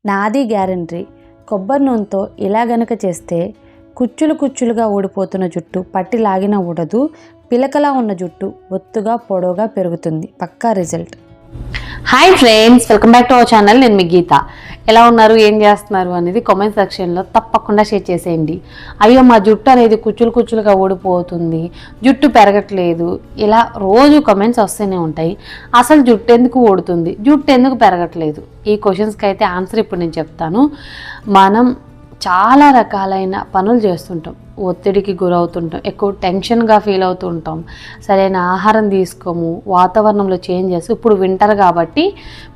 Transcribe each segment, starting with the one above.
నాది గ్యారంటీ. కొబ్బరి నూనెతో ఇలా గనుక చేస్తే కుచ్చులు కుచ్చులుగా ఊడిపోతున్న జుట్టు పట్టి లాగినా ఊడదు, పిలకలా ఉన్న జుట్టు ఒత్తుగా పొడవుగా పెరుగుతుంది. పక్కా result. Hi friends, welcome back to our channel. నేను మీ గీత. ఎలా ఉన్నారు, ఏం చేస్తున్నారు అనేది కామెంట్ సెక్షన్లో తప్పకుండా షేర్ చేసేయండి. అయ్యో మా జుట్టు అనేది కుచ్చులు కుచ్చులుగా ఊడిపోతుంది, జుట్టు పెరగట్లేదు, ఇలా రోజు కామెంట్స్ వస్తూనే ఉంటాయి. అసలు జుట్టు ఎందుకు ఊడుతుంది, జుట్టు ఎందుకు పెరగట్లేదు, ఈ క్వశ్చన్స్కి అయితే ఆన్సర్ ఇప్పుడు నేను చెప్తాను. మనం చాలా రకాలైన పనులు చేస్తుంటాం, ఒత్తిడికి గురవుతుంటాం, ఎక్కువ టెన్షన్గా ఫీల్ అవుతూ ఉంటాం, సరైన ఆహారం తీసుకోము, వాతావరణంలో చేంజెస్. ఇప్పుడు వింటర్ కాబట్టి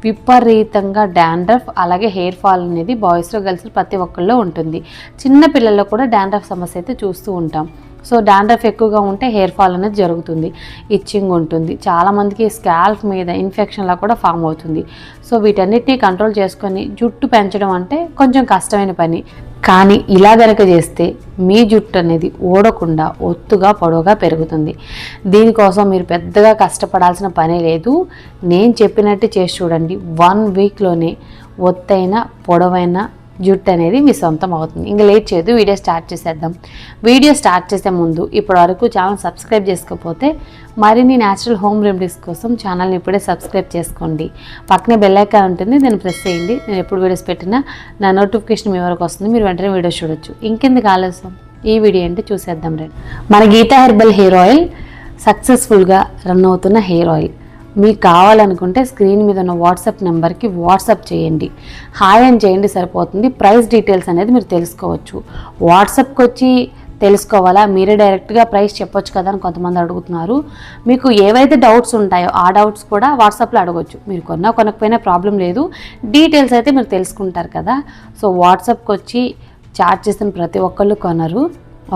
విపరీతంగా డాండ్రఫ్ అలాగే హెయిర్ ఫాల్ అనేది బాయ్స్లో గర్ల్స్ ప్రతి ఒక్కళ్ళలో ఉంటుంది. చిన్న పిల్లల్లో కూడా డాండ్రఫ్ సమస్య అయితే చూస్తూ ఉంటాం. సో డాండ్రఫ్ ఎక్కువగా ఉంటే హెయిర్ ఫాల్ అనేది జరుగుతుంది, ఇచ్చింగ్ ఉంటుంది, చాలామందికి స్కాల్ఫ్ మీద ఇన్ఫెక్షన్లా కూడా ఫామ్ అవుతుంది. సో వీటన్నిటిని కంట్రోల్ చేసుకొని జుట్టు పెంచడం అంటే కొంచెం కష్టమైన పని. కానీ ఇలా గనక చేస్తే మీ జుట్టు అనేది ఊడకుండా ఒత్తుగా పొడవుగా పెరుగుతుంది. దీనికోసం మీరు పెద్దగా కష్టపడాల్సిన పనే లేదు. నేను చెప్పినట్టు చేసి చూడండి, 1 వీక్లోనే ఒత్తైన పొడవైన జుట్టు అనేది మీ సొంతం అవుతుంది. ఇంకా లేట్ చేయదు, వీడియో స్టార్ట్ చేసేద్దాం. వీడియో స్టార్ట్ చేసే ముందు ఇప్పటి వరకు ఛానల్ సబ్స్క్రైబ్ చేసుకోకపోతే మరిన్ని న్యాచురల్ హోమ్ రెమెడీస్ కోసం ఛానల్ని ఇప్పుడే సబ్స్క్రైబ్ చేసుకోండి. పక్కనే బెల్ ఐకాన్ ఉంటుంది, దాన్ని ప్రెస్ చేయండి. నేను ఎప్పుడు వీడియోస్ పెట్టినా నా నోటిఫికేషన్ మీ వరకు వస్తుంది, మీరు వెంటనే వీడియో చూడొచ్చు. ఇంకెందుకు ఆలస్యం, ఈ వీడియో అంటే చూసేద్దాం రండి. మన గీతా హెర్బల్ హెయిర్ ఆయిల్ సక్సెస్ఫుల్గా రన్ అవుతున్న హెయిర్ ఆయిల్. మీకు కావాలనుకుంటే స్క్రీన్ మీద ఉన్న వాట్సాప్ నెంబర్కి వాట్సాప్ చేయండి, హాయ్ అని చేయండి, సరిపోతుంది. ప్రైస్ డీటెయిల్స్ అనేది మీరు తెలుసుకోవచ్చు. వాట్సాప్కి వచ్చి తెలుసుకోవాలా, మీరే డైరెక్ట్గా ప్రైస్ చెప్పొచ్చు కదా అని కొంతమంది అడుగుతున్నారు. మీకు ఏవైతే డౌట్స్ ఉంటాయో ఆ డౌట్స్ కూడా వాట్సాప్లో అడగవచ్చు. మీరు కొనకపోయినా ప్రాబ్లం లేదు, డీటెయిల్స్ అయితే మీరు తెలుసుకుంటారు కదా. సో వాట్సాప్కి వచ్చి చాట్ చేసిన ప్రతి ఒక్కళ్ళు కొనరు.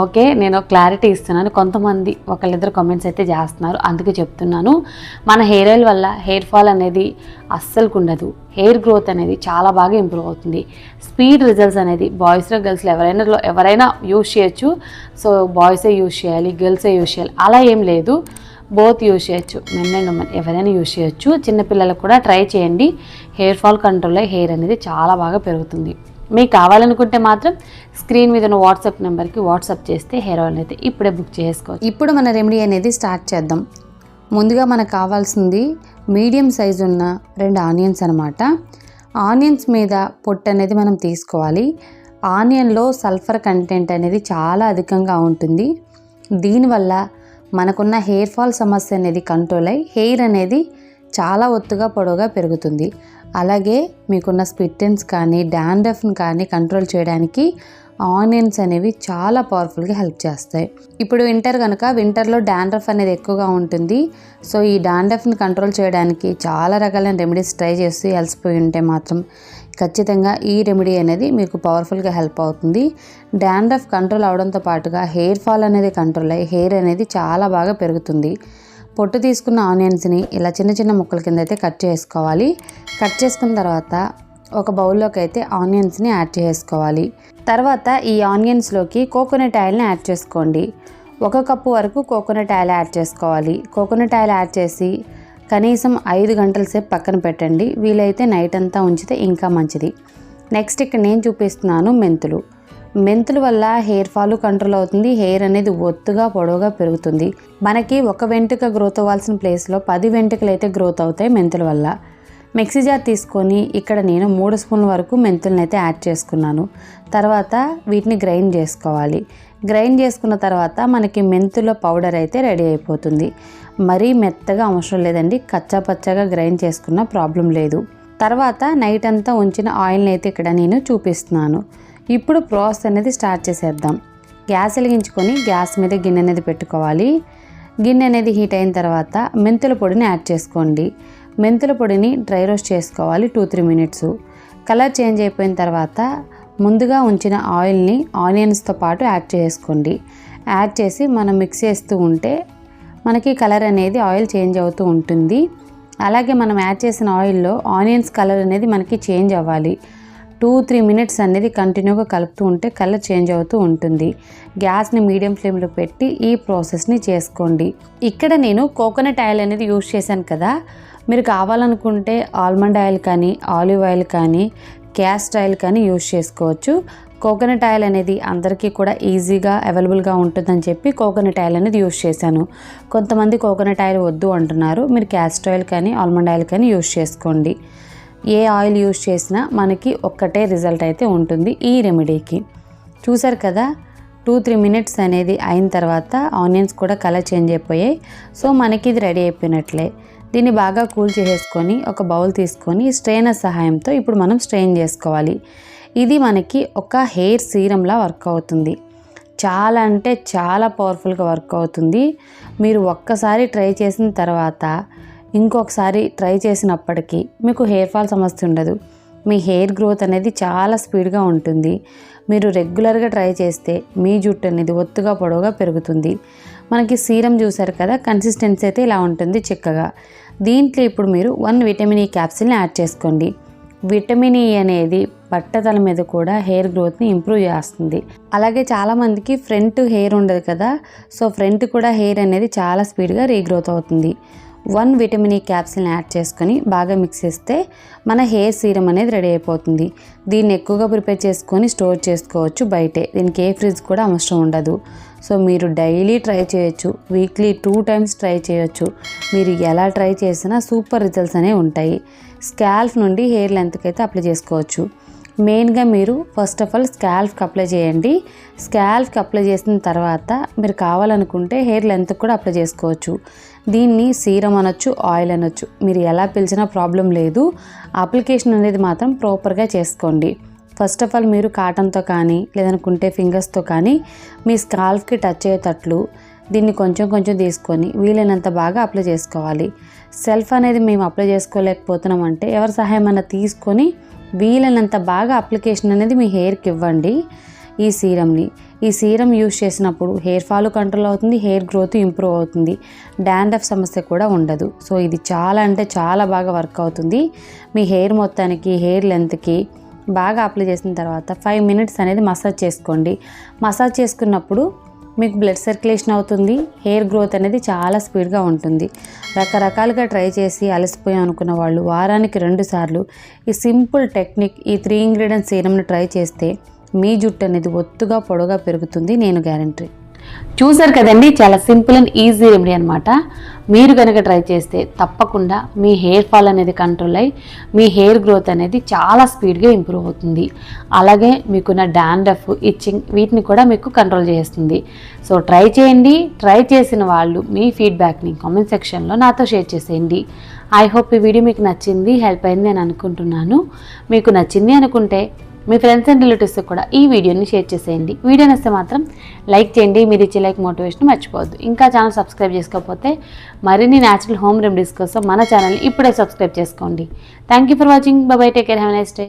ఓకే, నేను క్లారిటీ ఇస్తున్నాను. కొంతమంది ఒకళ్ళిద్దరు కామెంట్స్ అయితే చేస్తున్నారు, అందుకే చెప్తున్నాను. మన హెయిర్ ఆయిల్ వల్ల హెయిర్ ఫాల్ అనేది అస్సలు ఉండదు, హెయిర్ గ్రోత్ అనేది చాలా బాగా ఇంప్రూవ్ అవుతుంది. స్పీడ్ రిజల్ట్స్ అనేది బాయ్స్లో గర్ల్స్లో ఎవరైనా యూజ్ చేయొచ్చు. సో బాయ్సే యూజ్ చేయాలి, గర్ల్సే యూజ్ చేయాలి అలా ఏం లేదు, బోత్ యూజ్ చేయొచ్చు, మెన్ అండ్ ఉమెన్ ఎవరైనా యూజ్ చేయొచ్చు. చిన్నపిల్లలకు కూడా ట్రై చేయండి. హెయిర్ ఫాల్ కంట్రోల్ అయ్యి హెయిర్ అనేది చాలా బాగా పెరుగుతుంది. మీకు కావాలనుకుంటే మాత్రం స్క్రీన్ మీద ఉన్న వాట్సాప్ నెంబర్కి వాట్సాప్ చేస్తే హెయిర్ ఆయిల్ అయితే ఇప్పుడే బుక్ చేసుకోవచ్చు. ఇప్పుడు మన రెమెడీ అనేది స్టార్ట్ చేద్దాం. ముందుగా మనకు కావాల్సింది మీడియం సైజు ఉన్న 2 ఆనియన్స్ అనమాట. ఆనియన్స్ మీద పొట్టు అనేది మనం తీసుకోవాలి. ఆనియన్లో సల్ఫర్ కంటెంట్ అనేది చాలా అధికంగా ఉంటుంది. దీనివల్ల మనకున్న హెయిర్ ఫాల్ సమస్య అనేది కంట్రోల్ అయ్యి హెయిర్ అనేది చాలా ఒత్తుగా పొడవుగా పెరుగుతుంది. అలాగే మీకున్న స్ప్లిట్ ఎండ్స్ కానీ డాండ్రఫ్ని కానీ కంట్రోల్ చేయడానికి ఆనియన్స్ అనేవి చాలా పవర్ఫుల్గా హెల్ప్ చేస్తాయి. ఇప్పుడు వింటర్ కనుక వింటర్లో డాండ్రఫ్ అనేది ఎక్కువగా ఉంటుంది. సో ఈ డాండ్రఫ్ని కంట్రోల్ చేయడానికి చాలా రకాలైన రెమెడీస్ ట్రై చేసి అలసిపోయి ఉంటే మాత్రం ఖచ్చితంగా ఈ రెమెడీ అనేది మీకు పవర్ఫుల్గా హెల్ప్ అవుతుంది. డాండ్రఫ్ కంట్రోల్ అవడంతో పాటుగా హెయిర్ ఫాల్ అనేది కంట్రోల్ అయ్యి హెయిర్ అనేది చాలా బాగా పెరుగుతుంది. పొట్టు తీసుకున్న ఆనియన్స్ని ఇలా చిన్న చిన్న ముక్కల కింద అయితే కట్ చేసుకోవాలి. కట్ చేసుకున్న తర్వాత ఒక బౌల్లోకి అయితే ఆనియన్స్ని యాడ్ చేసుకోవాలి. తర్వాత ఈ ఆనియన్స్లోకి కోకోనట్ ఆయిల్ని యాడ్ చేసుకోండి. 1 కప్పు వరకు కోకోనట్ ఆయిల్ యాడ్ చేసుకోవాలి. కోకోనట్ ఆయిల్ యాడ్ చేసి కనీసం 5 గంటల సేపు పక్కన పెట్టండి. వీలైతే నైట్ అంతా ఉంచితే ఇంకా మంచిది. నెక్స్ట్ ఇక్కడ నేను చూపిస్తున్నాను మెంతుల వల్ల హెయిర్ ఫాల్ కంట్రోల్ అవుతుంది, హెయిర్ అనేది ఒత్తుగా పొడవుగా పెరుగుతుంది. మనకి 1 వెంట్రుక గ్రోత్ అవ్వాల్సిన ప్లేస్లో 10 వెంట్రుకలు అయితే గ్రోత్ అవుతాయి మెంతుల వల్ల. మిక్సీ జార్ తీసుకొని ఇక్కడ నేను 3 స్పూన్ల వరకు మెంతులను అయితే యాడ్ చేసుకున్నాను. తర్వాత వీటిని గ్రైండ్ చేసుకోవాలి. గ్రైండ్ చేసుకున్న తర్వాత మనకి మెంతుల పౌడర్ అయితే రెడీ అయిపోతుంది. మరీ మెత్తగా అవసరం లేదండి, కచ్చా పచ్చగా గ్రైండ్ చేసుకున్న ప్రాబ్లం లేదు. తర్వాత నైట్ అంతా ఉంచిన ఆయిల్ని అయితే ఇక్కడ నేను చూపిస్తున్నాను. ఇప్పుడు ప్రాసెస్ అనేది స్టార్ట్ చేసేద్దాం. గ్యాస్ వెలిగించుకొని గ్యాస్ మీద గిన్నె అనేది పెట్టుకోవాలి. గిన్నె అనేది హీట్ అయిన తర్వాత మెంతుల పొడిని యాడ్ చేసుకోండి. మెంతుల పొడిని డ్రై రోస్ట్ చేసుకోవాలి 2-3 మినిట్స్. కలర్ చేంజ్ అయిపోయిన తర్వాత ముందుగా ఉంచిన ఆయిల్ని ఆనియన్స్తో పాటు యాడ్ చేసుకోండి. యాడ్ చేసి మనం మిక్స్ చేస్తూ ఉంటే మనకి కలర్ అనేది ఆయిల్ చేంజ్ అవుతూ ఉంటుంది. అలాగే మనం యాడ్ చేసిన ఆయిల్లో ఆనియన్స్ కలర్ అనేది మనకి చేంజ్ అవ్వాలి. 2-3 మినిట్స్ అనేది కంటిన్యూగా కలుపుతూ ఉంటే కలర్ చేంజ్ అవుతూ ఉంటుంది. గ్యాస్ని మీడియం ఫ్లేమ్లో పెట్టి ఈ ప్రాసెస్ని చేసుకోండి. ఇక్కడ నేను కోకోనట్ ఆయిల్ అనేది యూజ్ చేశాను కదా, మీరు కావాలనుకుంటే ఆల్మండ్ ఆయిల్ కానీ ఆలివ్ ఆయిల్ కానీ క్యాస్ట్ ఆయిల్ కానీ యూజ్ చేసుకోవచ్చు. కోకోనట్ ఆయిల్ అనేది అందరికీ కూడా ఈజీగా అవైలబుల్గా ఉంటుందని చెప్పి కోకోనట్ ఆయిల్ అనేది యూజ్ చేశాను. కొంతమంది కోకోనట్ ఆయిల్ వద్దు అంటున్నారు. మీరు క్యాస్ట్ ఆయిల్ కానీ ఆల్మండ్ ఆయిల్ కానీ యూజ్ చేసుకోండి. ఏ ఆయిల్ యూజ్ చేసినా మనకి ఒక్కటే రిజల్ట్ అయితే ఉంటుంది ఈ రెమెడీకి. చూసారు కదా, 2-3 మినిట్స్ అనేది అయిన తర్వాత ఆనియన్స్ కూడా కలర్ చేంజ్ అయిపోయాయి. సో మనకి ఇది రెడీ అయిపోయినట్లే. దీన్ని బాగా కూల్ చేసేసుకొని ఒక బౌల్ తీసుకొని స్ట్రెయినర్ సహాయంతో ఇప్పుడు మనం స్ట్రెయిన్ చేసుకోవాలి. ఇది మనకి ఒక హెయిర్ సీరంలా వర్క్ అవుతుంది. చాలా అంటే చాలా పవర్ఫుల్గా వర్క్ అవుతుంది. మీరు ఒక్కసారి ట్రై చేసిన తర్వాత ఇంకొకసారి ట్రై చేసినప్పటికీ మీకు హెయిర్ ఫాల్ సమస్య ఉండదు. మీ హెయిర్ గ్రోత్ అనేది చాలా స్పీడ్గా ఉంటుంది. మీరు రెగ్యులర్గా ట్రై చేస్తే మీ జుట్టు అనేది ఒత్తుగా పొడవుగా పెరుగుతుంది. మనకి సీరం చూసారు కదా, కన్సిస్టెన్సీ అయితే ఇలా ఉంటుంది చిక్కగా. దీంట్లో ఇప్పుడు మీరు 1 విటమిన్ ఈ క్యాప్సిల్ని యాడ్ చేసుకోండి. విటమిన్ ఈ అనేది బట్టతల మీద కూడా హెయిర్ గ్రోత్ని ఇంప్రూవ్ చేస్తుంది. అలాగే చాలామందికి ఫ్రంట్ హెయిర్ ఉండదు కదా, సో ఫ్రంట్ కూడా హెయిర్ అనేది చాలా స్పీడ్గా రీగ్రోత్ అవుతుంది. 1 విటమిన్ ఈ క్యాప్సిల్ని యాడ్ చేసుకొని బాగా మిక్స్ చేస్తే మన హెయిర్ సీరం అనేది రెడీ అయిపోతుంది. దీన్ని ఎక్కువగా ప్రిపేర్ చేసుకొని స్టోర్ చేసుకోవచ్చు బయటే. దీనికి ఏ ఫ్రిడ్జ్ కూడా అవసరం ఉండదు. సో మీరు డైలీ ట్రై చేయొచ్చు, వీక్లీ 2 టైమ్స్ ట్రై చేయొచ్చు. మీరు ఎలా ట్రై చేసినా సూపర్ రిజల్ట్స్ అనేవి ఉంటాయి. స్కాల్ఫ్ నుండి హెయిర్ లెంత్కి అయితే అప్లై చేసుకోవచ్చు. మెయిన్గా మీరు ఫస్ట్ ఆఫ్ ఆల్ స్కాల్ఫ్కి అప్లై చేయండి. స్కాల్ఫ్కి అప్లై చేసిన తర్వాత మీరు కావాలనుకుంటే హెయిర్ లెంత్కి కూడా అప్లై చేసుకోవచ్చు. దీన్ని సీరం అనొచ్చు, ఆయిల్ అనొచ్చు, మీరు ఎలా పిలిచినా ప్రాబ్లం లేదు. అప్లికేషన్ అనేది మాత్రం ప్రాపర్గా చేసుకోండి. ఫస్ట్ ఆఫ్ ఆల్ మీరు కాటన్తో కానీ లేదనుకుంటే ఫింగర్స్తో కానీ మీ స్కాల్ఫ్కి టచ్ అయ్యేటట్లు దీన్ని కొంచెం కొంచెం తీసుకొని వీలైనంత బాగా అప్లై చేసుకోవాలి. సెల్ఫ్ అనేది మేము అప్లై చేసుకోలేకపోతున్నామంటే ఎవరి సహాయం అన్నా తీసుకొని వీలైనంత బాగా అప్లికేషన్ అనేది మీ హెయిర్కి ఇవ్వండి. ఈ సీరం యూజ్ చేసినప్పుడు హెయిర్ ఫాల్ కంట్రోల్ అవుతుంది, హెయిర్ గ్రోత్ ఇంప్రూవ్ అవుతుంది, డాండ్రఫ్ సమస్య కూడా ఉండదు. సో ఇది చాలా అంటే చాలా బాగా వర్క్ అవుతుంది. మీ హెయిర్ మొత్తానికి హెయిర్ లెంత్కి బాగా అప్లై చేసిన తర్వాత 5 మినిట్స్ అనేది మసాజ్ చేసుకోండి. మసాజ్ చేసుకున్నప్పుడు మీకు బ్లడ్ సర్క్యులేషన్ అవుతుంది, హెయిర్ గ్రోత్ అనేది చాలా స్పీడ్గా ఉంటుంది. రకరకాలుగా ట్రై చేసి అలసిపోయాం అనుకున్న వాళ్ళు వారానికి 2 సార్లు ఈ సింపుల్ టెక్నిక్, ఈ 3 ఇంగ్రీడియంట్స్ సీరంని ట్రై చేస్తే మీ జుట్టు అనేది ఒత్తుగా పొడవుగా పెరుగుతుంది, నేను గ్యారంటీ. చూసారు కదండి, చాలా సింపుల్ అండ్ ఈజీ రెమెడీ అనమాట. మీరు కనుక ట్రై చేస్తే తప్పకుండా మీ హెయిర్ ఫాల్ అనేది కంట్రోల్ అయ్యి మీ హెయిర్ గ్రోత్ అనేది చాలా స్పీడ్గా ఇంప్రూవ్ అవుతుంది. అలాగే మీకున్న డాండ్రఫ్, ఇచ్చింగ్ వీటిని కూడా మీకు కంట్రోల్ చేస్తుంది. సో ట్రై చేయండి. ట్రై చేసిన వాళ్ళు మీ ఫీడ్బ్యాక్ని కామెంట్ సెక్షన్లో నాతో షేర్ చేసేయండి. ఐ హోప్ ఈ వీడియో మీకు నచ్చింది, హెల్ప్ అయింది అని అనుకుంటున్నాను. మీకు నచ్చింది అనుకుంటే మీ ఫ్రెండ్స్ అండ్ రిలేటివ్స్కి కూడా ఈ వీడియోని షేర్ చేసేయండి. వీడియో నచ్చితే మాత్రం లైక్ చేయండి. మీరు ఇచ్చే లైక్ మోటివేషన్ మర్చిపోవద్దు. ఇంకా ఛానల్ సబ్స్క్రైబ్ చేసుకోకపోతే మరిన్ని న్యాచురల్ హోమ్ రెమెడీస్ కోసం మన ఛానల్ని ఇప్పుడే సబ్స్క్రైబ్ చేసుకోండి. Thank you for watching. By by. Take care. Have a nice day.